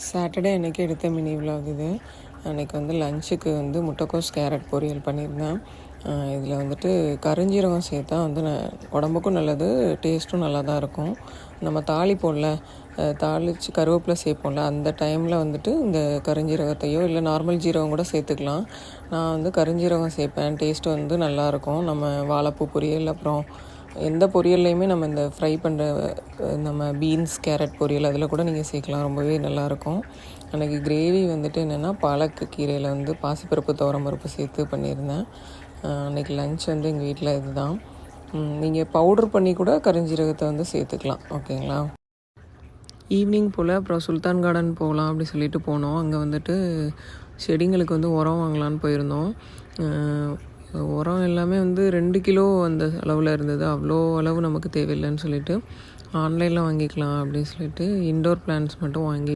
Saturday அன்றைக்கி எடுத்த mini vlog இது. அன்றைக்கி வந்து லஞ்சுக்கு வந்து முட்டைக்கோஸ் கேரட் பொரியல் பண்ணியிருந்தேன். இதில் வந்துட்டு கருஞ்சீரகம் சேர்த்தா வந்து உடம்புக்கும் நல்லது, டேஸ்ட்டும் நல்லா தான் இருக்கும். நம்ம தாளிப்போம்ல, தாளித்து கருவேப்பிலை சேர்ப்போம்ல, அந்த டைமில் வந்துட்டு இந்த கருஞ்சீரகத்தையோ இல்லை நார்மல் ஜீரகம் கூட சேர்த்துக்கலாம். நான் வந்து கருஞ்சீரகம் சேர்ப்பேன், டேஸ்ட்டு வந்து நல்லாயிருக்கும். நம்ம வாழைப்பூ பொரியல், அப்புறம் எந்த பொரியல்லையுமே நம்ம இந்த ஃப்ரை பண்ணுற நம்ம பீன்ஸ் கேரட் பொரியல் அதில் கூட நீங்கள் சேர்க்கலாம், ரொம்பவே நல்லாயிருக்கும். அன்றைக்கி கிரேவி வந்துட்டு என்னென்னா பாலக்கு கீரையில் வந்து பாசிப்பருப்பு துவரம்பருப்பு சேர்த்து பண்ணியிருந்தேன். அன்றைக்கி லன்ச் வந்து எங்கள் வீட்டில் இதுதான். நீங்கள் பவுட்ரு பண்ணி கூட கரிஞ்சீரகத்தை வந்து சேர்த்துக்கலாம், ஓகேங்களா. ஈவினிங் போல் அப்புறம் சுல்தான் கார்டன் போகலாம் அப்படி சொல்லிட்டு போனோம். அங்கே வந்துட்டு செடிங்களுக்கு வந்து உரம் வாங்கலான்னு போயிருந்தோம். உரம் எல்லாமே வந்து 2 கிலோ அந்த அளவில் இருந்தது. அவ்வளோ அளவு நமக்கு தேவையில்லைன்னு சொல்லிட்டு ஆன்லைனில் வாங்கிக்கலாம் அப்படின்னு சொல்லிட்டு இன்டோர் பிளான்ட்ஸ் மட்டும் வாங்கி